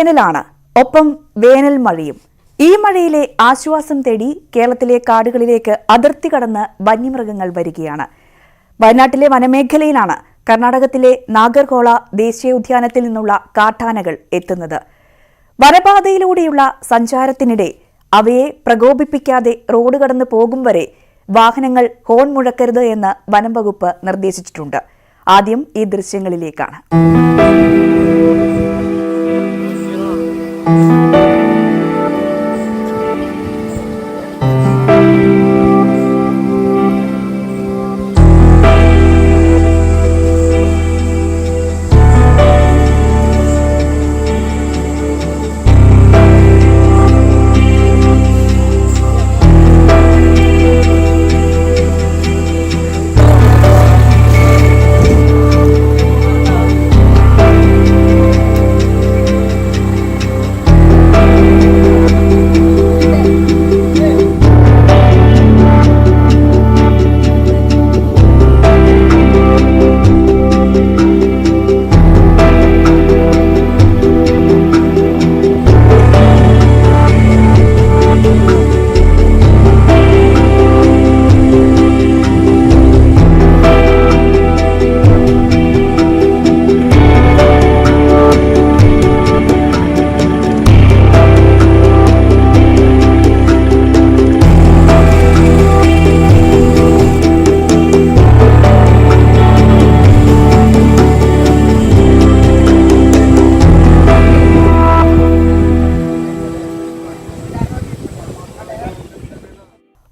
വേനലാണ്, ഒപ്പം വേനൽ മഴയും. ഈ മഴയിലെ ആശ്വാസം തേടി കേരളത്തിലെ കാടുകളിലേക്ക് അതിർത്തി കടന്ന് വന്യമൃഗങ്ങൾ വരികയാണ്. വയനാട്ടിലെ വനമേഖലയിലാണ് കർണാടകത്തിലെ നാഗർഹോള ദേശീയോദ്യാനത്തിൽ നിന്നുള്ള കാട്ടാനകൾ എത്തുന്നത്. വനപാതയിലൂടെയുള്ള സഞ്ചാരത്തിനിടെ അവയെ പ്രകോപിപ്പിക്കാതെ റോഡ് കടന്നു പോകും വരെ വാഹനങ്ങൾ ഹോൺ മുഴക്കരുത് എന്ന് വനം വകുപ്പ് നിർദ്ദേശിച്ചിട്ടുണ്ട്. ആദ്യം ഈ ദൃശ്യങ്ങളിലേക്കാണ്.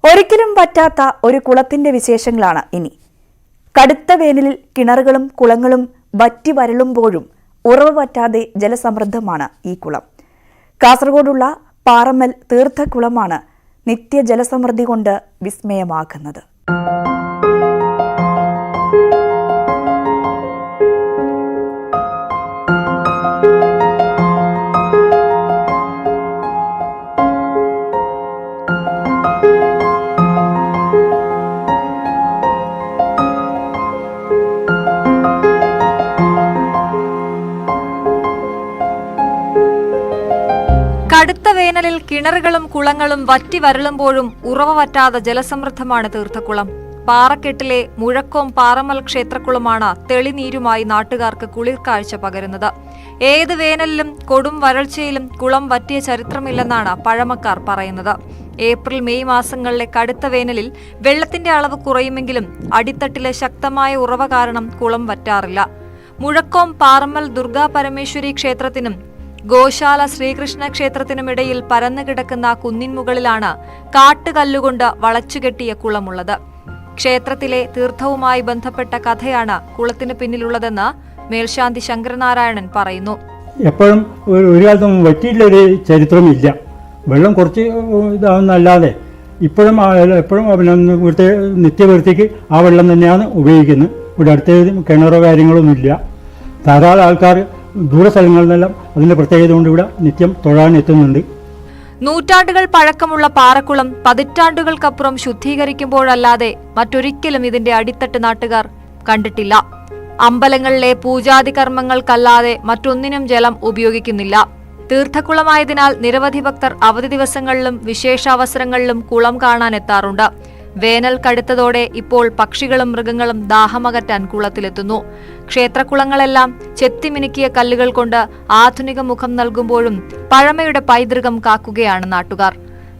ഒരിക്കലും പറ്റാത്ത ഒരു കുളത്തിന്റെ വിശേഷങ്ങളാണ് ഇനി. കടുത്ത വേനലിൽ കിണറുകളും കുളങ്ങളും വറ്റി വരളുമ്പോഴും ഉറവ് പറ്റാതെ ജലസമൃദ്ധമാണ് ഈ കുളം. കാസർഗോഡുള്ള പാറമ്മൽ തീർത്ഥക്കുളമാണ് നിത്യജലസമൃദ്ധി കൊണ്ട് വിസ്മയമാകുന്നത്. കടുത്ത വേനലിൽ കിണറുകളും കുളങ്ങളും വറ്റി വരളുമ്പോഴും ഉറവ വറ്റാതെ ജലസമൃദ്ധമാണ് തീർത്ഥക്കുളം. പാറക്കെട്ടിലെ മുഴക്കോം പാറമൽ ക്ഷേത്രക്കുളമാണ് തെളിനീരുമായി നാട്ടുകാർക്ക് കുളിർക്കാഴ്ച പകരുന്നത്. ഏത് വേനലിലും കൊടും വരൾച്ചയിലും കുളം വറ്റിയ ചരിത്രമില്ലെന്നാണ് പഴമക്കാർ പറയുന്നത്. ഏപ്രിൽ മെയ് മാസങ്ങളിലെ കടുത്ത വേനലിൽ വെള്ളത്തിന്റെ അളവ് കുറയുമെങ്കിലും അടിത്തട്ടിലെ ശക്തമായ ഉറവ കാരണം കുളം വറ്റാറില്ല. മുഴക്കോം പാറമൽ ദുർഗാ പരമേശ്വരി ക്ഷേത്രത്തിനും ഗോശാല ശ്രീകൃഷ്ണ ക്ഷേത്രത്തിനുമിടയിൽ പരന്നുകിടക്കുന്ന കുന്നിൻ മുകളിലാണ് കാട്ടുകല്ലുകൊണ്ട് വളച്ചുകെട്ടിയ കുളമുള്ളത്. ക്ഷേത്രത്തിലെ തീർത്ഥവുമായി ബന്ധപ്പെട്ട കഥയാണ് കുളത്തിന് പിന്നിലുള്ളതെന്ന് മേൽശാന്തി ശങ്കരനാരായണൻ പറയുന്നു. എപ്പോഴും ഒരു കാലത്തും വറ്റിയിട്ടൊരു ചരിത്രമില്ല. വെള്ളം കുറച്ച് ഇതാവുന്നല്ലാതെ എപ്പോഴും ഇവിടുത്തെ നിത്യവൃത്തിക്ക് ആ വെള്ളം തന്നെയാണ് ഉപയോഗിക്കുന്നത്. ഇവിടെ അടുത്ത കിണറോ കാര്യങ്ങളൊന്നുമില്ല. ധാരാളം ആൾക്കാർ ദൂരസ്ഥലങ്ങളിൽ നിന്നെല്ലാം അതിന്റെ പ്രത്യേകത കൊണ്ട് ഇവിടെ നിത്യം തൊഴാൻ എത്തുന്നുണ്ട്. നൂറ്റാണ്ടുകൾ പഴക്കമുള്ള പാറക്കുളം പതിറ്റാണ്ടുകൾക്കപ്പുറം ശുദ്ധീകരിക്കുമ്പോഴല്ലാതെ മറ്റൊരിക്കലും ഇതിന്റെ അടിത്തട്ട് നാട്ടുകാർ കണ്ടിട്ടില്ല. അമ്പലങ്ങളിലെ പൂജാതി കർമ്മങ്ങൾക്കല്ലാതെ മറ്റൊന്നിനും ജലം ഉപയോഗിക്കുന്നില്ല. തീർത്ഥക്കുളമായതിനാൽ നിരവധി ഭക്തർ അവധി ദിവസങ്ങളിലും വിശേഷാവസരങ്ങളിലും കുളം കാണാനെത്താറുണ്ട്. വേനൽ കടുത്തതോടെ ഇപ്പോൾ പക്ഷികളും മൃഗങ്ങളും ദാഹമകറ്റാൻ കുളത്തിലെത്തുന്നു. ക്ഷേത്രക്കുളങ്ങളെല്ലാം ചെത്തിമിനുക്കിയ കല്ലുകൾ കൊണ്ട് ആധുനിക മുഖം നൽകുമ്പോഴും പഴമയുടെ പൈതൃകം കാക്കുകയാണ് നാട്ടുകാർ.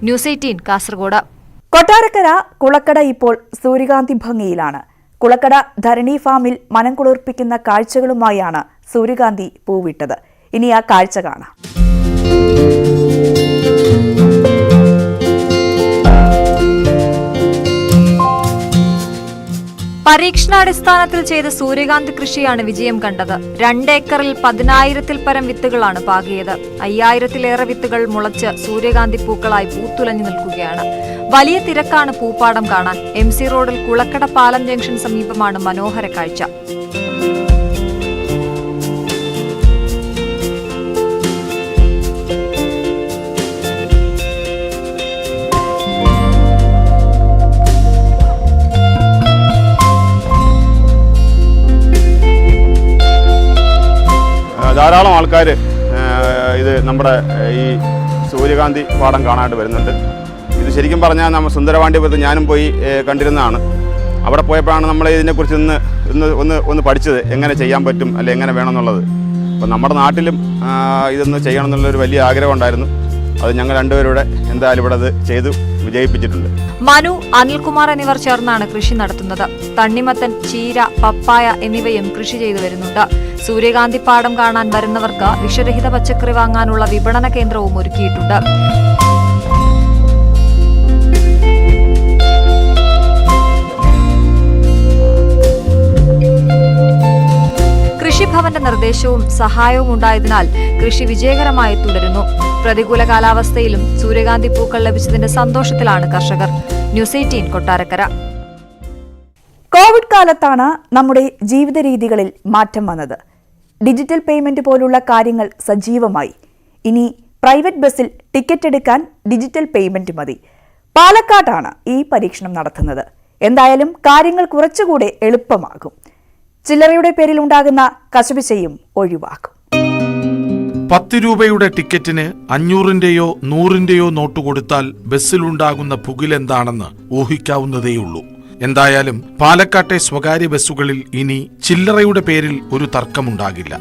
ന്യൂസ് 18 കാസർഗോഡ്. കൊട്ടാരക്കര കുളക്കട ഇപ്പോൾ സൂര്യകാന്തി ഭംഗിയിലാണ്. കുളക്കട ധരണി ഫാമിൽ മനം കുളിർപ്പിക്കുന്ന കാഴ്ചകളുമായാണ് സൂര്യകാന്തി പൂവിട്ടത്. ഇനി ആ കാഴ്ച കാണാം. പരീക്ഷണാടിസ്ഥാനത്തിൽ ചെയ്ത സൂര്യകാന്തി കൃഷിയാണ് വിജയം കണ്ടത്. 2 ഏക്കറിൽ 10,000-ൽ പരം വിത്തുകളാണ് പാകിയത്. 5000-ലേറെ വിത്തുകൾ മുളച്ച് സൂര്യകാന്തി പൂക്കളായി പൂത്തുലഞ്ഞു നിൽക്കുകയാണ്. വലിയ തിരക്കാണ് പൂപ്പാടം കാണാൻ. MC റോഡിൽ കുളക്കട പാലം ജംഗ്ഷൻ സമീപമാണ് മനോഹര കാഴ്ച. ധാരാളം ആൾക്കാർ ഇത് നമ്മുടെ ഈ സൂര്യകാന്തി പാടം കാണാനായിട്ട് വരുന്നുണ്ട്. ഇത് ശരിക്കും പറഞ്ഞാൽ നമ്മൾ സുന്ദരപാണ്ഡ്യപുരത്ത് ഞാനും പോയി കണ്ടിരുന്നതാണ്. അവിടെ പോയപ്പോഴാണ് നമ്മൾ ഇതിനെക്കുറിച്ച് ഒന്ന് പഠിച്ചത്, എങ്ങനെ ചെയ്യാൻ പറ്റും അല്ലെ എങ്ങനെ വേണമെന്നുള്ളത്. അപ്പോൾ നമ്മുടെ നാട്ടിലും ഇതൊന്ന് ചെയ്യണം എന്നുള്ളൊരു വലിയ ആഗ്രഹം ഉണ്ടായിരുന്നു. അത് ഞങ്ങൾ രണ്ടുപേരുടെ എന്തായാലും ഇവിടെ അത് ചെയ്തു വിജയിപ്പിച്ചിട്ടുണ്ട്. മനു, അനിൽകുമാർ എന്നിവർ ചേർന്നാണ് കൃഷി നടത്തുന്നത്. തണ്ണിമത്തൻ, ചീര, പപ്പായ എന്നിവയും കൃഷി ചെയ്തു വരുന്നുണ്ട്. സൂര്യകാന്തി പാടം കാണാൻ വരുന്നവർക്ക് വിഷരഹിത പച്ചക്കറി വാങ്ങാനുള്ള വിപണന കേന്ദ്രവും ഒരുക്കിയിട്ടുണ്ട്. കൃഷിഭവന്റെ നിർദ്ദേശവും സഹായവും ഉണ്ടായതിനാൽ കൃഷി വിജയകരമായി തുടരുന്നു. പ്രതികൂല കാലാവസ്ഥയിലും സൂര്യകാന്തി പൂക്കൾ ലഭിച്ചതിന്റെ സന്തോഷത്തിലാണ് കർഷകർ. ന്യൂസ് 18 കൊട്ടാരക്കര. കോവിഡ് കാലത്താണ് നമ്മുടെ ജീവിത രീതികളിൽ മാറ്റം വന്നത്. ഡിജിറ്റൽ പേയ്മെന്റ് പോലുള്ള കാര്യങ്ങൾ സജീവമായി. ഇനി പ്രൈവറ്റ് ബസ്സിൽ ടിക്കറ്റ് എടുക്കാൻ ഡിജിറ്റൽ പേയ്മെന്റ് മതി. പാലക്കാട്ടാണ് ഈ പരീക്ഷണം നടത്തുന്നത്. എന്തായാലും കാര്യങ്ങൾ കുറച്ചുകൂടെ എളുപ്പമാകും. ചില്ലറയുടെ പേരിൽ ഉണ്ടാകുന്ന കശപിശയും ഒഴിവാക്കും. 10 രൂപയുടെ ടിക്കറ്റിന് 500-ന്റെയോ 100-ന്റെയോ നോട്ട് കൊടുത്താൽ ബസ്സിലുണ്ടാകുന്ന പുകിലെന്താണെന്ന് ഊഹിക്കാവുന്നതേയുള്ളൂ. എന്തായാലും പാലക്കാട്ടെ സ്വകാര്യ ബസ്സുകളിൽ ഇനി ചില്ലറയുടെ പേരിൽ ഒരു തർക്കമുണ്ടാകില്ല.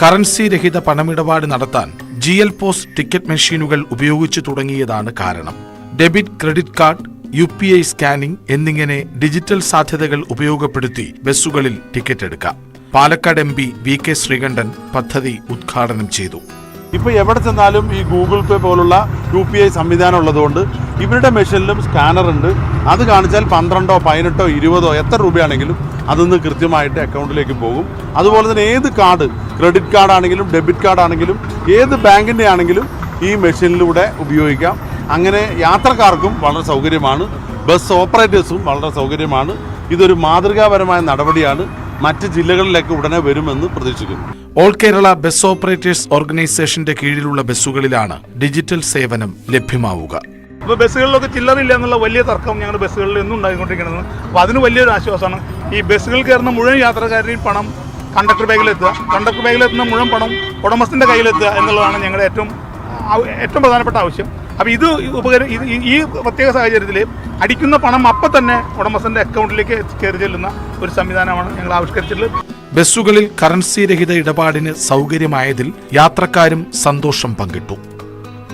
കറൻസി രഹിത പണമിടപാട് നടത്താൻ GL POS ടിക്കറ്റ് മെഷീനുകൾ ഉപയോഗിച്ചു തുടങ്ങിയതാണ് കാരണം. Debit, credit card, UPI scanning എന്നിങ്ങനെ ഡിജിറ്റൽ സാധ്യതകൾ ഉപയോഗപ്പെടുത്തി ബസ്സുകളിൽ ടിക്കറ്റ് എടുക്കാം. പാലക്കാട് MP VK ശ്രീകണ്ഠൻ പദ്ധതി ഉദ്ഘാടനം ചെയ്തു. ഇപ്പോൾ എവിടെ ചെന്നാലും ഈ ഗൂഗിൾ പേ പോലുള്ള UPI സംവിധാനം ഉള്ളതുകൊണ്ട് ഇവരുടെ മെഷീനിലും സ്കാനർ ഉണ്ട്. അത് കാണിച്ചാൽ 12, 18, 20 എത്ര രൂപയാണെങ്കിലും അതൊന്ന് കൃത്യമായിട്ട് അക്കൗണ്ടിലേക്ക് പോകും. അതുപോലെ തന്നെ ഏത് കാർഡ്, ക്രെഡിറ്റ് കാർഡ് ആണെങ്കിലും ഡെബിറ്റ് കാർഡ് ആണെങ്കിലും ഏത് ബാങ്കിൻ്റെ ആണെങ്കിലും ഈ മെഷീനിലൂടെ ഉപയോഗിക്കാം. അങ്ങനെ യാത്രക്കാർക്കും വളരെ സൗകര്യമാണ്, ബസ് ഓപ്പറേറ്റേഴ്സും വളരെ സൗകര്യമാണ്. ഇതൊരു മാതൃകാപരമായ നടപടിയാണ്. മറ്റ് ജില്ലകളിലേക്ക് ഉടനെ വരുമെന്ന് പ്രതീക്ഷിക്കുന്നു. ഓൾ കേരള ബസ് ഓപ്പറേറ്റേഴ്സ് ഓർഗനൈസേഷന്റെ കീഴിലുള്ള ബസ്സുകളിലാണ് ഡിജിറ്റൽ സേവനം ലഭ്യമാവുക. ഇപ്പോൾ ബസ്സുകളിലൊക്കെ ചില്ലറില്ല എന്നുള്ള വലിയ തർക്കം ഞങ്ങളുടെ ബസ്സുകളിൽ എന്നും ഉണ്ടായിക്കൊണ്ടിരിക്കുന്നത്. അപ്പോൾ അതിന് വലിയൊരു ആശ്വാസമാണ്. ഈ ബസ്സുകൾ കയറുന്ന മുഴുവൻ യാത്രക്കാരുടെയും പണം കണ്ടക്ടർ ബാഗിലെത്തുക, കണ്ടക്ടർ ബാഗിലെത്തുന്ന മുഴുവൻ പണം ഉടമസ്ഥൻ്റെ കയ്യിലെത്തുക എന്നുള്ളതാണ് ഞങ്ങളുടെ ഏറ്റവും പ്രധാനപ്പെട്ട ആവശ്യം. അപ്പോൾ ഈ പ്രത്യേക സാഹചര്യത്തിൽ അടിക്കുന്ന പണം അപ്പം തന്നെ ഉടമസ്ഥൻ്റെ അക്കൗണ്ടിലേക്ക് കയറി ചെല്ലുന്ന ഒരു സംവിധാനമാണ് ഞങ്ങൾ ആവിഷ്കരിച്ചിട്ടുള്ളത്. ബസ്സുകളിൽ കറൻസി രഹിത ഇടപാടിന് സൗകര്യമായതിൽ യാത്രക്കാരും സന്തോഷം പങ്കിട്ടു.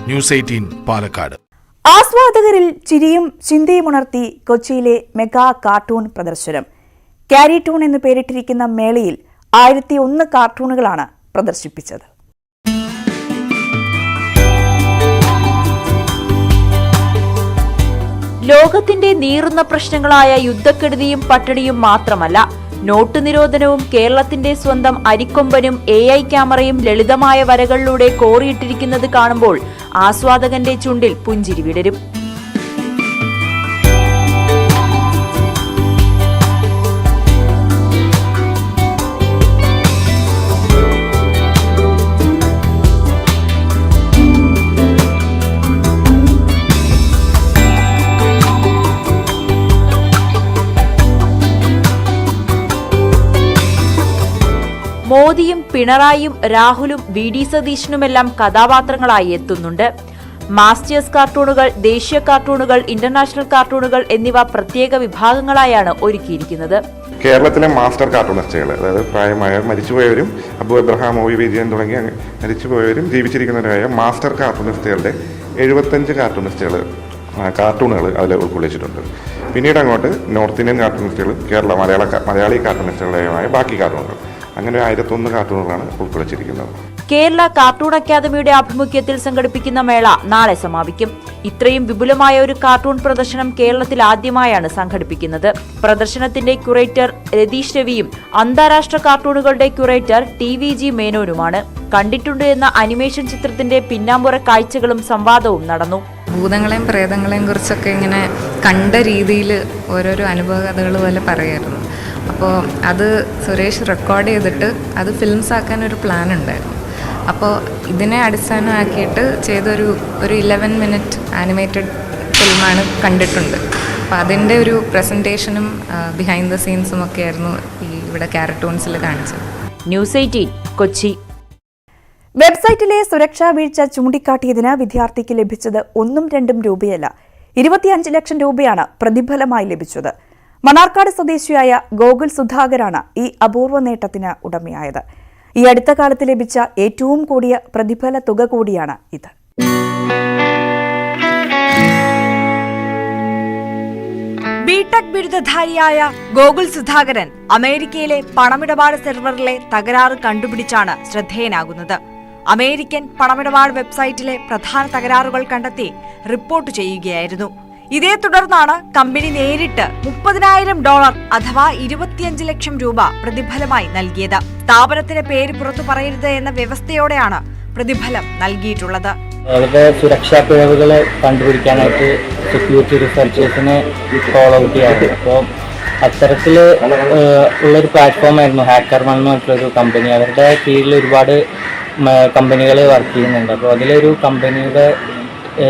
ന്യൂസ് 18 പാലക്കാട്. ആസ്വാദകരിൽ ചിരിയും ചിന്തയുമുണർത്തി കൊച്ചിയിലെ മെഗാ കാർട്ടൂൺ പ്രദർശനം. ക്യാരിടൂൺ എന്ന് പേരിട്ടിരിക്കുന്ന മേളയിൽ 1001 കാർട്ടൂണുകളാണ് പ്രദർശിപ്പിച്ചത്. ലോകത്തിന്റെ നീറുന്ന പ്രശ്നങ്ങളായ യുദ്ധക്കെടുതിയും പട്ടിണിയും മാത്രമല്ല, നോട്ട് നിരോധനവും കേരളത്തിന്റെ സ്വന്തം അരിക്കൊമ്പനും AI ക്യാമറയും ലളിതമായ വരകളിലൂടെ കോറിയിട്ടിരിക്കുന്നത് കാണുമ്പോൾ ആസ്വാദകന്റെ ചുണ്ടിൽ പുഞ്ചിരി വിടരും. മോദിയും പിണറായിയും രാഹുലും VD സതീശനുമെല്ലാം കഥാപാത്രങ്ങളായി എത്തുന്നുണ്ട്. മാസ്റ്റേഴ്സ് കാർട്ടൂണുകൾ, ദേശീയ കാർട്ടൂണുകൾ, ഇന്റർനാഷണൽ കാർട്ടൂണുകൾ എന്നിവ പ്രത്യേക വിഭാഗങ്ങളായാണ് ഒരുക്കിയിരിക്കുന്നത്. കേരളത്തിലെ മാസ്റ്റർ കാർട്ടൂണിസ്റ്റുകൾ, അതായത് പ്രായമായ മരിച്ചുപോയവരും അബു എബ്രഹാം, OV വിജയൻ തുടങ്ങിയ മരിച്ചുപോയവരും ജീവിച്ചിരിക്കുന്നവരായ മാസ്റ്റർ കാർട്ടൂണിസ്റ്റുകളുടെ 75 കാർട്ടൂണുകൾ അതിൽ ഉൾക്കൊള്ളിച്ചിട്ടുണ്ട്. പിന്നീട് അങ്ങോട്ട് നോർത്ത് ഇന്ത്യൻ കാർട്ടൂണിസ്റ്റുകൾ, മലയാളി കാർട്ടൂണിസ്റ്റുകളുടെയുമായ ബാക്കി കാർട്ടൂണുകൾ, അങ്ങനെ 1001 കാർട്ടൂണുകളാണ് ഉൾക്കൊള്ളിച്ചിരിക്കുന്നത്. കേരള കാർട്ടൂൺ അക്കാദമിയുടെ ആഭിമുഖ്യത്തിൽ സംഘടിപ്പിക്കുന്ന മേള നാളെ സമാപിക്കും. ഇത്രയും വിപുലമായ ഒരു കാർട്ടൂൺ പ്രദർശനം കേരളത്തിൽ ആദ്യമായാണ് സംഘടിപ്പിക്കുന്നത്. പ്രദർശനത്തിന്റെ ക്യൂറേറ്റർ രതീഷ് രവിയും അന്താരാഷ്ട്ര കാർട്ടൂണുകളുടെ ക്യൂറേറ്റർ TVG മേനോനുമാണ്. കണ്ടിട്ടുണ്ട് എന്ന അനിമേഷൻ ചിത്രത്തിന്റെ പിന്നാമ്പുറ കാഴ്ചകളും സംവാദവും നടന്നു. ഭൂതങ്ങളെയും പ്രേതങ്ങളെയും കുറിച്ചൊക്കെ ഇങ്ങനെ കണ്ട രീതിയിൽ ഓരോരോ അനുഭവ കഥകൾ പോലെ പറയായിരുന്നു. അപ്പോൾ അത് സുരേഷ് റെക്കോർഡ് ചെയ്തിട്ട് അത് ഫിലിംസ് ആക്കാൻ ഒരു പ്ലാൻ ഉണ്ടായിരുന്നു. അപ്പോൾ ഇതിനെ അടിസ്ഥാനമാക്കിയിട്ട് ചെയ്തൊരു 11 മിനിറ്റ് ആനിമേറ്റഡ് ഫിലിമാണ് കണ്ടിട്ടുണ്ട്. അപ്പോൾ അതിൻ്റെ ഒരു പ്രസൻറ്റേഷനും ബിഹൈൻഡ് ദ സീൻസും ഒക്കെ ആയിരുന്നു ഇവിടെ കാർട്ടൂൺസിൽ കാണിച്ചത്. ന്യൂസ് 18 കൊച്ചി. വെബ്സൈറ്റിലെ സുരക്ഷാ വീഴ്ച ചൂണ്ടിക്കാട്ടിയതിന് വിദ്യാർത്ഥിക്ക് ലഭിച്ചത് 1-2 രൂപയല്ല, 25 ലക്ഷം രൂപയാണ് പ്രതിഫലമായി ലഭിച്ചത്. മണ്ണാർക്കാട് സ്വദേശിയായ ഗോകുൽ സുധാകരാണ് ഈ അപൂർവ നേട്ടത്തിന് ഉടമയായത്. ഈ അടുത്ത കാലത്ത് ലഭിച്ച ഏറ്റവും കൂടിയ പ്രതിഫല തുക കൂടിയാണ് ഇത്. ബിടെക് ബിരുദധാരിയായ ഗോകുൽ സുധാകരൻ അമേരിക്കയിലെ പണമിടപാട് സെർവറിലെ തകരാറ് കണ്ടുപിടിച്ചാണ് ശ്രദ്ധേയനാകുന്നത്. അമേരിക്കൻ പണമിടപാട് വെബ്സൈറ്റിലെ പ്രധാന തകരാറുകൾ കണ്ടെത്തി റിപ്പോർട്ട് ചെയ്യുകയായിരുന്നു. ഇതേ തുടർന്നാണ് കമ്പനി നേരിട്ട് $30,000 അഥവാ 25 ലക്ഷം രൂപ പ്രതിഫലമായി നൽകിയത്. സ്ഥാപനത്തിന്റെ പേര് പുറത്തു പറയരുത് എന്ന വ്യവസ്ഥയോടെയാണ് പ്രതിഫലം നൽകിയിട്ടുള്ളത്. അവരുടെ സുരക്ഷാ പിഴവുകൾ കണ്ടുപിടിക്കാനായിട്ട് സെക്യൂരിറ്റി റിസർച്ചേഴ്സിനെ ഫോളോ ഔട്ട് ചെയ്യാറുണ്ട്. അപ്പോൾ അത്തരത്തിൽ ഉള്ളൊരു പ്ലാറ്റ്ഫോമായിരുന്നു HackerOne എന്ന് പറഞ്ഞിട്ടുള്ളൊരു കമ്പനി. അവരുടെ കീഴിൽ ഒരുപാട് കമ്പനികൾ വർക്ക് ചെയ്യുന്നുണ്ട്. അപ്പോൾ അതിലൊരു കമ്പനിയുടെ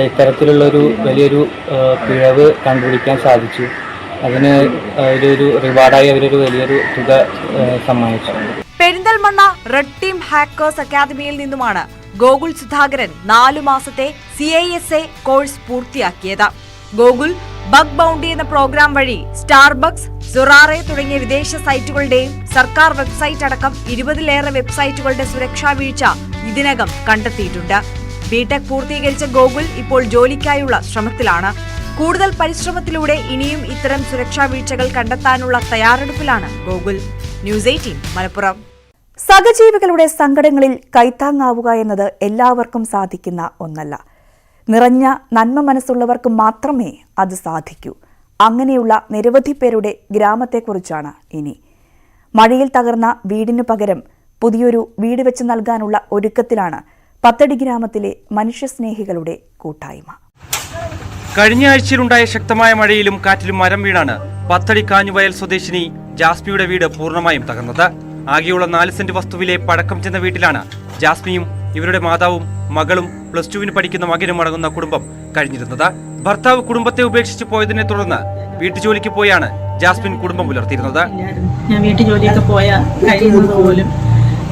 ഇത്തരത്തിലുള്ളൊരു വലിയൊരു പിഴവ് കണ്ടുപിടിക്കാൻ സാധിച്ചു. അതിന് ഒരു റിവാർഡായി അവരൊരു വലിയൊരു തുക സമ്മാനിച്ചു. പെരിന്തൽമണ്ണ റെഡ് ടീം ഹാക്കേഴ്സ് അക്കാദമിയിൽ നിന്നുമാണ് ഗോകുൽ സുധാകരൻ 4 മാസത്തെ CISA കോഴ്സ് പൂർത്തിയാക്കിയത്. ഗോകുൽ ബഗ് ബൗണ്ടി എന്ന പ്രോഗ്രാം വഴി സ്റ്റാർബക്സ്, സൊറാറെ തുടങ്ങിയ വിദേശ സൈറ്റുകളുടെയും സർക്കാർ വെബ്സൈറ്റ് അടക്കം 20-ലേറെ വെബ്സൈറ്റുകളുടെ സുരക്ഷാ വീഴ്ച ഇതിനകം കണ്ടെത്തിയിട്ടുണ്ട്. ബിടെക് പൂർത്തീകരിച്ച ഗോകുൽ ഇപ്പോൾ ജോലിക്കായുള്ള ശ്രമത്തിലാണ്. കൂടുതൽ പരിശ്രമത്തിലൂടെ ഇനിയും ഇത്തരം സുരക്ഷാ വീഴ്ചകൾ കണ്ടെത്താനുള്ള തയ്യാറെടുപ്പിലാണ് ഗോകുൽ. ന്യൂസ് 18 മലപ്പുറം. സഹജീവികളുടെ സങ്കടങ്ങളിൽ കൈത്താങ്ങാവുക എന്നത് എല്ലാവർക്കും സാധിക്കുന്ന ഒന്നല്ല. നിറഞ്ഞ നന്മ മനസ്സുള്ളവർക്ക് മാത്രമേ അത് സാധിക്കൂ. അങ്ങനെയുള്ള നിരവധി പേരുടെ ഗ്രാമത്തെക്കുറിച്ചാണ് ഇനി. മഴയിൽ തകർന്ന വീടിനു പകരം പുതിയൊരു വീട് വെച്ച് നൽകാനുള്ള ഒരുക്കത്തിലാണ് പത്തടി ഗ്രാമത്തിലെ മനുഷ്യസ്നേഹികളുടെ കൂട്ടായ്മ. കഴിഞ്ഞ ആഴ്ചയിലുണ്ടായ ശക്തമായ മഴയിലും കാറ്റിലും മരം വീണാണ് പത്തടി കാഞ്ഞുവയൽ സ്വദേശിനി ജാസ്മിയുടെ വീട് പൂർണ്ണമായും തകർന്നത്. ആകെയുള്ള 4 സെന്റ് വസ്തുവിലെ പഴക്കം ചെന്ന വീട്ടിലാണ് ജാസ്മിയും ഇവരുടെ മാതാവും മകളും +2 പഠിക്കുന്ന മകനും അടങ്ങുന്ന കുടുംബം കഴിഞ്ഞിരുന്നത്. ഭർത്താവ് കുടുംബത്തെ ഉപേക്ഷിച്ച് പോയതിനെ തുടർന്ന് വീട്ടുജോലിക്ക് പോയാണ് ജാസ്മിൻ കുടുംബം പുലർത്തിയിരുന്നത്. ഞാൻ വീട്ടുജോലിയൊക്കെ പോയാൽ കഴിയുന്നത് പോലും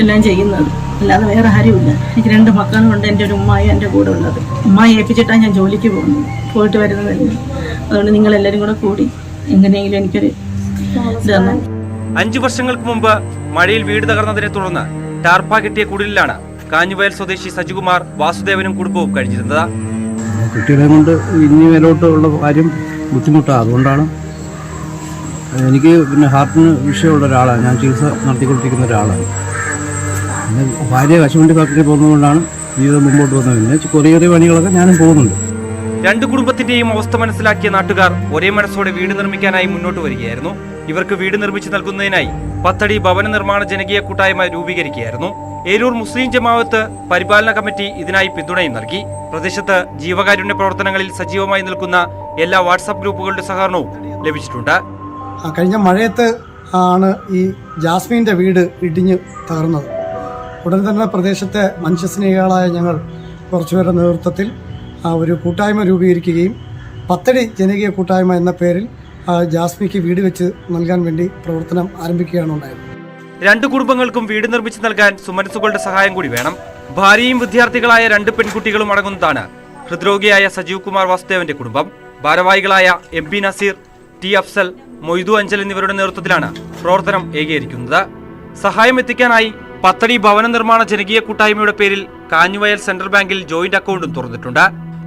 എല്ലാം ചെയ്യുന്നത്, അല്ലാതെ വേറെ ആരുമില്ല. എനിക്ക് 2 മക്കളുണ്ട്. എൻ്റെ ഒരു ഉമ്മായി എൻ്റെ കൂടെ ഉള്ളത്. ഉമ്മായി ഏൽപ്പിച്ചിട്ടാണ് ഞാൻ ജോലിക്ക് പോകുന്നത്, പോയിട്ട് വരുന്നതല്ല. അതുകൊണ്ട് നിങ്ങളെല്ലാവരും കൂടെ കൂടി എങ്ങനെയെങ്കിലും എനിക്കൊരു ഇതാണ്. 5 വർഷങ്ങൾക്ക് മുമ്പ് മഴയിൽ വീട് തകർന്നതിനെ തുടർന്ന് ടാർപ്പ കെട്ടിയ കുടിലിലാണ് കാഞ്ഞുവയൽ സ്വദേശി സജികുമാർ, വാസുദേവനും കുടുംബവും കഴിഞ്ഞിരുന്നത്. കുട്ടികളെ കൊണ്ട് ഇനി മേലോട്ട് ഉള്ള കാര്യം ബുദ്ധിമുട്ടാണ്. അതുകൊണ്ടാണ് എനിക്ക് ഹാർട്ടിന് വിഷയമുള്ള ഒരാളാണ്. ഞാൻ ചികിത്സ നടത്തിക്കൊണ്ടിരിക്കുന്ന ഒരാളാണ്. പിന്നെ ഭാര്യ കശുവണ്ടി ഫാക്ടറി പോകുന്നതുകൊണ്ടാണ് ജീവിതം മുമ്പോട്ട് പോകുന്നത്. പിന്നെ ചെറിയ പണികളൊക്കെ ഞാനും പോകുന്നുണ്ട്. 2 കുടുംബത്തിന്റെയും അവസ്ഥ മനസ്സിലാക്കിയ നാട്ടുകാർ ഒരേ മനസ്സോടെ വീട് നിർമ്മിക്കാനായി മുന്നോട്ട് വരികയായിരുന്നു. ഇവർക്ക് വീട് നിർമ്മിച്ചു നൽകുന്നതിനായി പത്തടി ഭവന നിർമ്മാണ ജനകീയ കൂട്ടായ്മ രൂപീകരിക്കുകയായിരുന്നു. ഏരൂർ മുസ്ലിം ജമാഅത്ത് പരിപാലന കമ്മിറ്റി ഇതിനായി പിന്തുണയും നൽകി. പ്രദേശത്ത് ജീവകാരുണ്യ പ്രവർത്തനങ്ങളിൽ സജീവമായി നിൽക്കുന്ന എല്ലാ വാട്സാപ്പ് ഗ്രൂപ്പുകളുടെ സഹകരണവും ലഭിച്ചിട്ടുണ്ട്. കഴിഞ്ഞ മഴയത്ത് ആണ് ഈ ജാസ്മിൻ്റെ വീട് ഇടിഞ്ഞ് തകർന്നത്. ഉടൻ തന്നെ പ്രദേശത്തെ മനുഷ്യസ്നേഹികളായ ഞങ്ങൾ കുറച്ചുപേരുടെ നേതൃത്വത്തിൽ ഒരു കൂട്ടായ്മ രൂപീകരിക്കുകയും പത്തടി ജനകീയ കൂട്ടായ്മ എന്ന പേരിൽ ജാസ്മിക്ക് വീട് വെച്ച് നൽകാൻ വേണ്ടി പ്രവർത്തനം ആരംഭിക്കുകയാണ് ഉണ്ടായത്. 2 കുടുംബങ്ങൾക്കും വീട് നിർമ്മിച്ചു നൽകാൻ സുമനസുകളുടെ സഹായം കൂടി വേണം. ഭാര്യയും വിദ്യാർത്ഥികളായ 2 പെൺകുട്ടികളും അടങ്ങുന്നതാണ് ഹൃദ്രോഗിയായ സജീവ് കുമാർ വാസുദേവന്റെ കുടുംബം. ഭാരവാഹികളായ MP നസീർ, T അഫ്സൽ, മൊയ്തു അഞ്ചൽ എന്നിവരുടെ നേതൃത്വത്തിലാണ് പ്രവർത്തനം ഏകീകരിക്കുന്നത്. സഹായം എത്തിക്കാനായി പത്തടി ഭവന നിർമ്മാണ ജനകീയ കൂട്ടായ്മയുടെ പേരിൽ കാഞ്ഞുവയൽ സെൻട്രൽ ബാങ്കിൽ ജോയിന്റ് അക്കൗണ്ടും തുറന്നിട്ടുണ്ട്.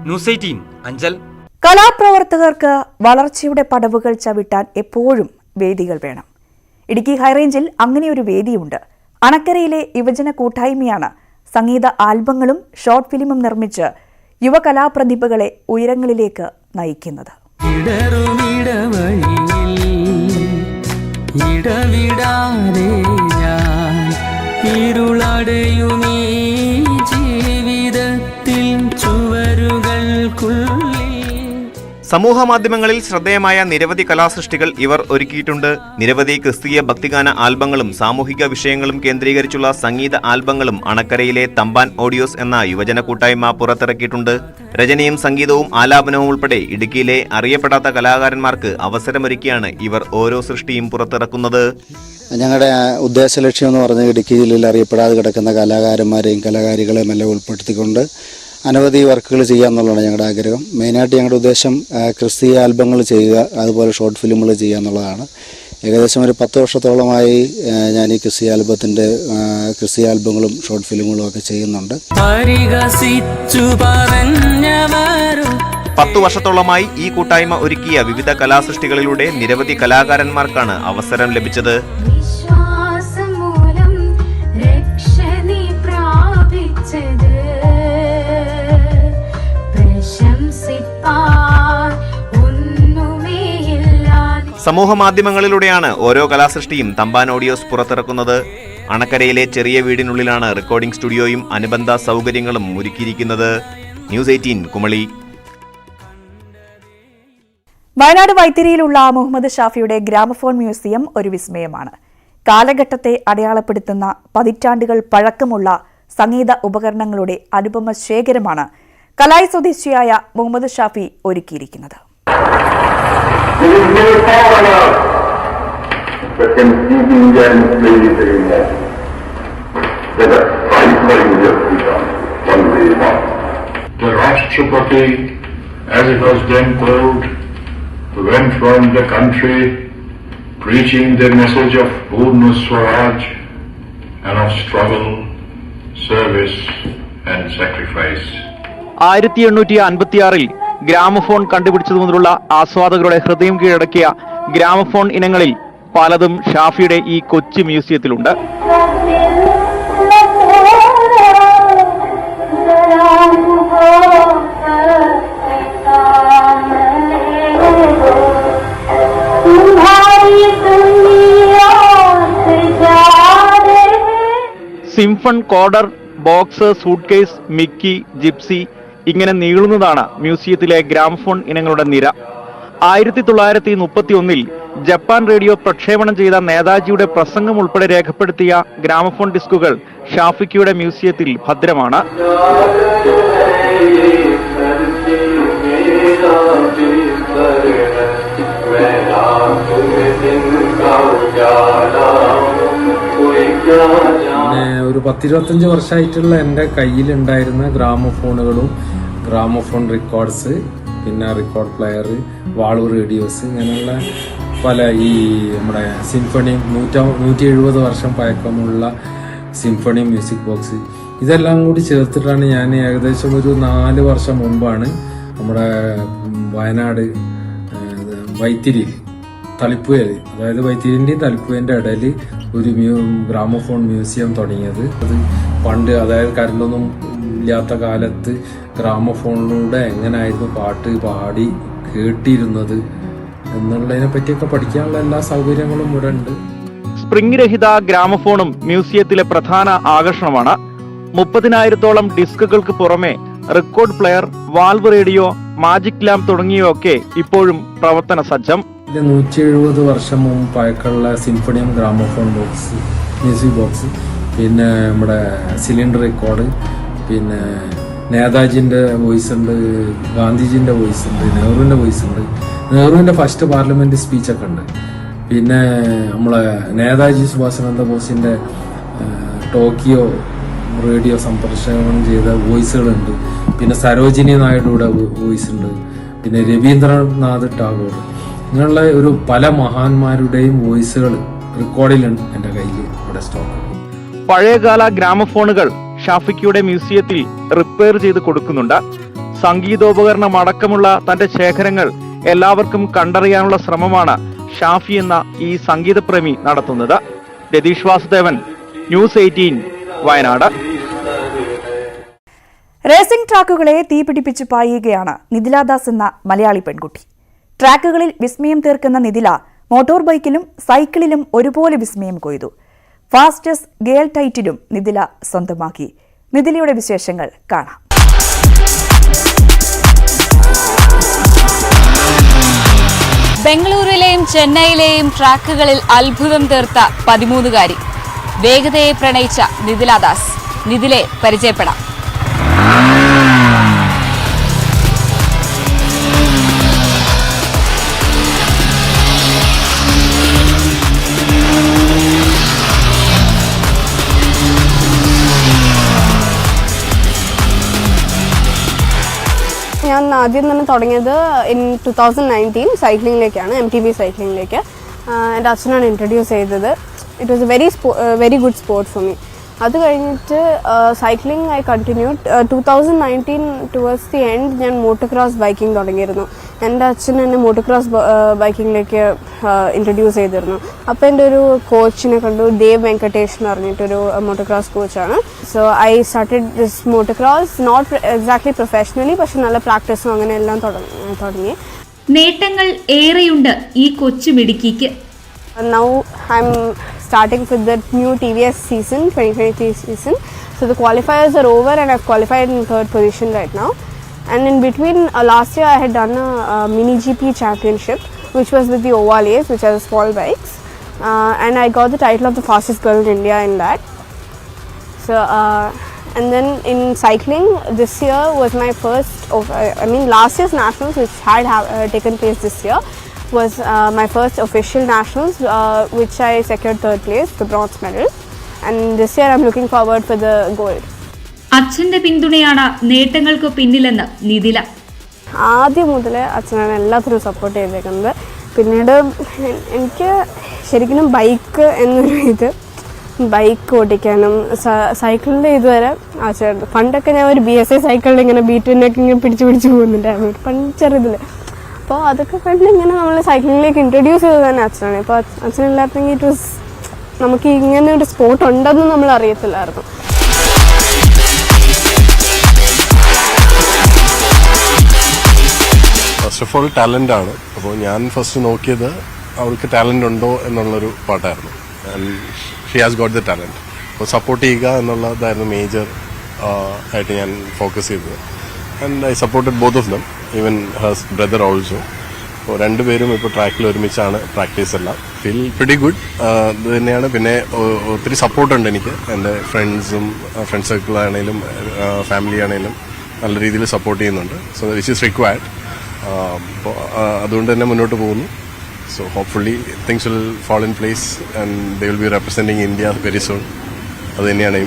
ന്യൂസ് 18 അഞ്ചൽ. കലാപ്രവർത്തകർക്ക് വളർച്ചയുടെ പടവുകൾ ചവിട്ടാൻ എപ്പോഴും വേദികൾ വേണം. ഇടുക്കി ഹൈറേഞ്ചിൽ അങ്ങനെയൊരു വേദിയുണ്ട്. അണക്കരയിലെ യുവജന കൂട്ടായ്മയാണ് സംഗീത ആൽബങ്ങളും ഷോർട്ട് ഫിലിമും നിർമ്മിച്ച് യുവകലാപ്രതിഭകളെ ഉയരങ്ങളിലേക്ക് നയിക്കുന്നത്. സമൂഹ മാധ്യമങ്ങളിൽ ശ്രദ്ധേയമായ നിരവധി കലാസൃഷ്ടികൾ ഇവർ ഒരുക്കിയിട്ടുണ്ട്. നിരവധി ക്രിസ്തീയ ഭക്തിഗാന ആൽബങ്ങളും സാമൂഹിക വിഷയങ്ങളും കേന്ദ്രീകരിച്ചുള്ള സംഗീത ആൽബങ്ങളും അണക്കരയിലെ തമ്പാൻ ഓഡിയോസ് എന്ന യുവജന കൂട്ടായ്മ പുറത്തിറക്കിയിട്ടുണ്ട്. രചനയും സംഗീതവും ആലാപനവും ഉൾപ്പെടെ ഇടുക്കിയിലെ അറിയപ്പെടാത്ത കലാകാരന്മാർക്ക് അവസരമൊരുക്കിയാണ് ഇവർ ഓരോ സൃഷ്ടിയും പുറത്തിറക്കുന്നത്. ഞങ്ങളുടെ ഉദ്ദേശ ലക്ഷ്യം എന്ന് പറഞ്ഞാൽ ഇടുക്കി ജില്ലയിൽ അറിയപ്പെടാതെ കിടക്കുന്ന കലാകാരന്മാരെയും കലാകാരികളെയും എല്ലാം ഉൾപ്പെടുത്തിക്കൊണ്ട് അനവധി വർക്കുകൾ ചെയ്യുക എന്നുള്ളതാണ് ഞങ്ങളുടെ ആഗ്രഹം. മെയിനായിട്ട് ഞങ്ങളുടെ ഉദ്ദേശം ക്രിസ്തീയ ആൽബങ്ങൾ ചെയ്യുക, അതുപോലെ ഷോർട്ട് ഫിലിമുകൾ ചെയ്യുക എന്നുള്ളതാണ്. ഏകദേശം ഒരു 10 വർഷത്തോളമായി ഞാൻ ഈ ക്രിസ്തീയ ആൽബങ്ങളും ഷോർട്ട് ഫിലിമുകളും ഒക്കെ ചെയ്യുന്നുണ്ട്. 10 വർഷത്തോളമായി ഈ കൂട്ടായ്മ ഒരുക്കിയ വിവിധ കലാസൃഷ്ടികളിലൂടെ നിരവധി കലാകാരന്മാർക്കാണ് അവസരം ലഭിച്ചത്. സമൂഹ മാധ്യമങ്ങളിലൂടെയാണ് ഓരോ കലാസൃഷ്ടിയും തമ്പാൻ ഓഡിയോസ് പുറത്തിറക്കുന്നത്. അണക്കരയിലെ ചെറിയ വീടിനുള്ളിലാണ് റെക്കോർഡിംഗ് സ്റ്റുഡിയോയും അനുബന്ധ സൗകര്യങ്ങളും ഒരുക്കിയിരിക്കുന്നത്. ന്യൂസ് 18 കുമളി. വയനാട് വൈത്തിരിയിലുള്ള മുഹമ്മദ് ഷാഫിയുടെ ഗ്രാമഫോൺ മ്യൂസിയം ഒരു വിസ്മയമാണ്. കാലഘട്ടത്തെ അടയാളപ്പെടുത്തുന്ന പതിറ്റാണ്ടുകൾ പഴക്കമുള്ള സംഗീത ഉപകരണങ്ങളുടെ അനുപമ ശേഖരമാണ് കലായി സ്വദേശിയായ മുഹമ്മദ് ഷാഫി ഒരുക്കിയിരിക്കുന്നത്. The Rashtrapati, as it was then called, went from the country preaching the message of Purna Swaraj and of struggle, service and sacrifice. 1856 gramophone കണ്ടുപിടിച്ചതു മുതലുള്ള ആസ്വാദകരുടെ ഹൃദയം കീഴടക്കിയ ഗ്രാമഫോൺ ഇനങ്ങളിൽ പലതും ഷാഫിയുടെ ഈ കൊച്ചു മ്യൂസിയത്തിലുണ്ട്. സിംഫൺ, കോഡർ, ബോക്സ്, സൂട്ട്കേസ്, മിക്കി, ജിപ്സി ഇങ്ങനെ നീളുന്നതാണ് മ്യൂസിയത്തിലെ ഗ്രാമഫോൺ ഇനങ്ങളുടെ നിര. 1931 ജപ്പാൻ റേഡിയോ പ്രക്ഷേപണം ചെയ്ത നേതാജിയുടെ പ്രസംഗം ഉൾപ്പെടെ രേഖപ്പെടുത്തിയ ഗ്രാമഫോൺ ഡിസ്കുകൾ ഷാഫിക്കയുടെ മ്യൂസിയത്തിൽ ഭദ്രമാണ്. ഒരു 10-25 വർഷമായിട്ടുള്ള എൻ്റെ കയ്യിലുണ്ടായിരുന്ന ഗ്രാമഫോണുകളും ഗ്രാമഫോൺ റെക്കോർഡ്സ്, പിന്നെ റെക്കോർഡ് പ്ലെയർ, വാൾവ് റേഡിയോസ്, ഇങ്ങനെയുള്ള പല ഈ നമ്മുടെ സിംഫണി 170 വർഷം പഴക്കമുള്ള സിംഫണി മ്യൂസിക് ബോക്സ്, ഇതെല്ലാം കൂടി ചേർത്തിട്ടാണ് ഞാൻ ഏകദേശം ഒരു 4 വർഷം മുമ്പാണ് നമ്മുടെ വയനാട് വൈത്തിരിയിൽ തളിപ്പുഴയിൽ, അതായത് വൈത്തിരിൻ്റെയും തളിപ്പുഴൻ്റെ ഇടയിൽ ഒരു ഗ്രാമഫോൺ മ്യൂസിയം തുടങ്ങിയത്. അത് പണ്ട്, അതായത് കറണ്ടൊന്നും ഇല്ലാത്ത കാലത്ത് ഗ്രാമഫോണിലൂടെ എങ്ങനെയായിരുന്നു പാട്ട് പാടി കേട്ടിരുന്നത് എന്നുള്ളതിനെ പറ്റിയൊക്കെ പഠിക്കാനുള്ള എല്ലാ സൗകര്യങ്ങളും ഇവിടെ ഉണ്ട്. സ്പ്രിംഗ് രഹിത ഗ്രാമഫോണും മ്യൂസിയത്തിലെ പ്രധാന ആകർഷണമാണ്. 30,000-ഓളം ഡിസ്കുകൾക്ക് പുറമെ record player, valve radio, magic lamp തുടങ്ങിയവയൊക്കെ ഇപ്പോഴും പ്രവർത്തന സജ്ജം. 170 വർഷം മുമ്പ് പഴക്കമുള്ള സിംഫണിയം ഗ്രാമഫോൺ ബോക്സ്, മ്യൂസിക് ബോക്സ്, പിന്നെ നമ്മുടെ സിലിണ്ടർ റെക്കോർഡ്, പിന്നെ നേതാജിൻ്റെ വോയിസ് ഉണ്ട്, ഗാന്ധിജിൻ്റെ വോയിസ് ഉണ്ട്, നെഹ്റുവിൻ്റെ വോയിസ് ഉണ്ട്, നെഹ്റുവിൻ്റെ ഫസ്റ്റ് പാർലമെൻറ്റ് സ്പീച്ചൊക്കെ ഉണ്ട്. പിന്നെ നമ്മളെ നേതാജി സുഭാഷ് ചന്ദ്രബോസിൻ്റെ ടോക്കിയോ റേഡിയോ സംപ്രേഷണം ചെയ്ത വോയിസുകളുണ്ട്. പിന്നെ സരോജിനി നായിഡുയുടെ വോയിസ് ഉണ്ട്. പിന്നെ രവീന്ദ്രനാഥ് ടാഗോർ, ഇങ്ങനെയുള്ള ഒരു പല മഹാന്മാരുടെയും വോയിസുകൾ റെക്കോർഡിലുണ്ട് എൻ്റെ കയ്യിൽ ഇവിടെ സ്റ്റോക്ക്. പഴയകാല ഗ്രാമഫോണുകൾ ഷാഫിക്കയുടെ മ്യൂസിയത്തിൽ റിപ്പയർ ചെയ്ത് കൊടുക്കുന്നുണ്ട്. സംഗീതോപകരണം അടക്കമുള്ള തന്റെ ശേഖരങ്ങൾ എല്ലാവർക്കും കണ്ടറിയാനുള്ള ശ്രമമാണ് ഷാഫി എന്ന ഈ സംഗീതപ്രേമി നടത്തുന്നത്. രതീഷ് വാസുദേവൻ, ന്യൂസ് 18 വയനാട്. റേസിംഗ് ട്രാക്കുകളെ തീപിടിപ്പിച്ചു പായുകയാണ് നിതിലാദാസ് എന്ന മലയാളി പെൺകുട്ടി. ട്രാക്കുകളിൽ വിസ്മയം തീർക്കുന്ന നിതില മോട്ടോർ ബൈക്കിലും സൈക്കിളിലും ഒരുപോലെ വിസ്മയം കൊയ്തു. ഫാസ്റ്റസ്റ്റ് ഗേൾ ടൈറ്റിലും നിതില സ്വന്തമാക്കി. നിതിലയുടെ വിശേഷങ്ങൾ കാണാം. ബംഗളൂരുവിലെയും ചെന്നൈയിലെയും ട്രാക്കുകളിൽ അത്ഭുതം തീർത്ത 13-കാരി. വേഗതയെ പ്രണയിച്ച നിതില ദാസ്. നിതിലെ പരിചയപ്പെടാം. ഞാൻ ആദ്യം തന്നെ തുടങ്ങിയത് ഇൻ 2019 സൈക്ലിങ്ങിലേക്കാണ്, MTB സൈക്ലിങ്ങിലേക്ക്. എൻ്റെ അച്ഛനാണ് ഇൻട്രൊഡ്യൂസ് ചെയ്തത്. It was A very good sport for me. അത് കഴിഞ്ഞിട്ട് cycling I continued. 2019 towards the end ഞാൻ മോട്ടോക്രോസ് ബൈക്കിംഗ് തുടങ്ങിയിരുന്നു. എൻ്റെ അച്ഛൻ എന്നെ മോട്ടോക്രോസ് ബൈക്കിങ്ങിലേക്ക് ഇൻട്രൊഡ്യൂസ് ചെയ്തിരുന്നു. അപ്പോൾ എൻ്റെ ഒരു കോച്ചിനെ കണ്ടു, ദേവ് വെങ്കടേഷ് എന്ന് പറഞ്ഞിട്ടൊരു മോട്ടോക്രോസ് കോച്ചാണ്. So I started this motocross, not exactly professionally, പക്ഷെ നല്ല പ്രാക്ടീസും അങ്ങനെ എല്ലാം തുടങ്ങി. നേട്ടങ്ങൾ ഏറെയുണ്ട് ഈ കൊച്ചു മിടുക്കിക്ക്. Now I'm starting with the new TVS season, 2023 season. So the qualifiers are over and I've qualified in 3rd position right now. And in between, last year I had done a mini GP championship, which was with the Ovales, which are the small bikes. And I got the title of the fastest girl in India in that. So, and then in cycling, this year was my first, last year's nationals, which had taken place this year, was my first official nationals, which I secured 3rd place, the bronze medal. And this year I'm looking forward for the gold. അച്ഛന്റെ പിന്തുണയാണ് നേട്ടങ്ങൾക്ക് പിന്നിലെന്ന് നിതില. ആദ്യം മുതലേ അച്ഛനാണ് എല്ലാത്തിനും support ചെയ്തേക്കുന്നത്. പിന്നീട് എനിക്ക് ശരിക്കും ബൈക്ക് എന്നൊരു ബൈക്ക് ഓടിക്കാനും സൈക്കിളിൻ്റെ ഇതുവരെ ആവശ്യമായിരുന്നു. പണ്ടൊക്കെ ഞാൻ ഒരു BSA സൈക്കിളിൽ ഇങ്ങനെ ബീറ്റിനൊക്കെ ഇങ്ങനെ പിടിച്ചു പോകുന്നുണ്ടായിരുന്നു പഞ്ചറിതിൽ. അപ്പോൾ അതൊക്കെ കണ്ട് ഇങ്ങനെ നമ്മൾ സൈക്ലിങ്ങിലേക്ക് ഇൻട്രൊഡ്യൂസ് ചെയ്തത് തന്നെ അച്ഛനാണ്. ഇപ്പോൾ അച്ഛനില്ലാത്തെങ്കിൽ ഇറ്റ് വാസ്, നമുക്ക് ഇങ്ങനെ ഒരു സ്പോർട്ട് ഉണ്ടെന്ന് നമ്മൾ അറിയത്തില്ലായിരുന്നു. ഫസ്റ്റ് ഓഫ് ഓൾ ടാലൻ്റ് ആണ്. അപ്പോൾ ഞാൻ ഫസ്റ്റ് നോക്കിയത് അവൾക്ക് ടാലൻ്റ് ഉണ്ടോ എന്നുള്ളൊരു പാട്ടായിരുന്നു. And she has got the talent. അപ്പോൾ സപ്പോർട്ട് ചെയ്യുക എന്നുള്ളതായിരുന്നു മേജർ ആയിട്ട് ഞാൻ ഫോക്കസ് ചെയ്തത്. And I supported both of them, even hers brother also. അപ്പോൾ രണ്ടുപേരും ഇപ്പോൾ ട്രാക്കിൽ ഒരുമിച്ചാണ് പ്രാക്ടീസ് എല്ലാം. Feel pretty good. ഇത് തന്നെയാണ്. പിന്നെ ഒത്തിരി സപ്പോർട്ടുണ്ട് എനിക്ക്. എൻ്റെ ഫ്രണ്ട് സർക്കിളാണേലും ഫാമിലി ആണേലും നല്ല രീതിയിൽ സപ്പോർട്ട് ചെയ്യുന്നുണ്ട്. So which is required. അപ്പോൾ അതുകൊണ്ട് തന്നെ മുന്നോട്ട് പോകുന്നു. So hopefully things will fall in place and they will be representing India very soon. അത് തന്നെയാണ്.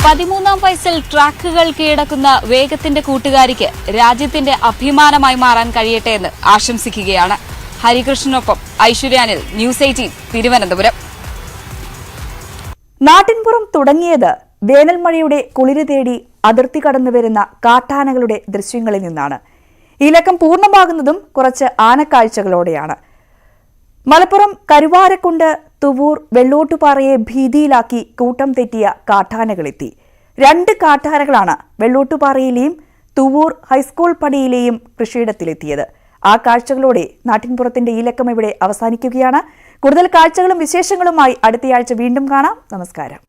13ാം വയസ്സിൽ ട്രാക്കുകൾ കീഴടക്കുന്ന വേഗത്തിന്റെ കൂട്ടുകാരിക്ക് രാജ്യത്തിന്റെ അഭിമാനമായി മാറാൻ കഴിയട്ടെ എന്ന് ആശംസിക്കുകയാണ്. ഹരികൃഷ്ണനൊപ്പം ഐശ്വര്യാനിൽ, ന്യൂസ് 18 തിരുവനന്തപുരം. നാട്ടിൻപുറം തുടങ്ങിയത് വേനൽമഴയുടെ കുളിര് തേടി അതിർത്തി കടന്നുവരുന്ന കാട്ടാനകളുടെ ദൃശ്യങ്ങളിൽ നിന്നാണ്. ഈ ലക്കം പൂർണ്ണമാകുന്നതും കുറച്ച് ആനക്കാഴ്ചകളോടെയാണ്. മലപ്പുറം കരുവാരക്കുണ്ട് തുവൂർ വെള്ളോട്ടുപാറയെ ഭീതിയിലാക്കി കൂട്ടം തെറ്റിയ കാട്ടാനകളെത്തി. 2 കാട്ടാനകളാണ് വെള്ളോട്ടുപാറയിലെയും തുവൂർ ഹൈസ്കൂൾ പടിയിലെയും കൃഷിയിടത്തിലെത്തിയത്. ആ കാഴ്ചകളോടെ നാട്ടിൻപുറത്തിന്റെ ഈ ലക്കം ഇവിടെ അവസാനിക്കുകയാണ്. കൂടുതൽ കാഴ്ചകളും വിശേഷങ്ങളുമായി അടുത്തയാഴ്ച വീണ്ടും കാണാം. നമസ്കാരം.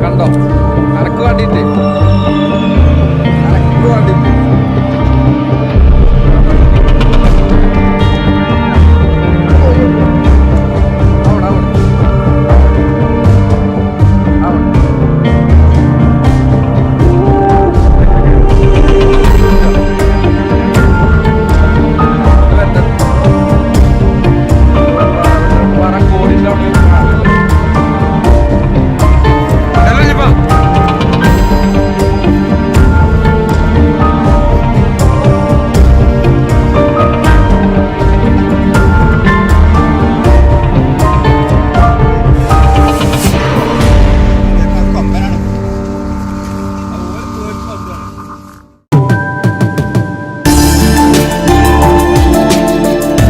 കണ്ടോ, അനക്ക് വേണ്ടിയിട്ട്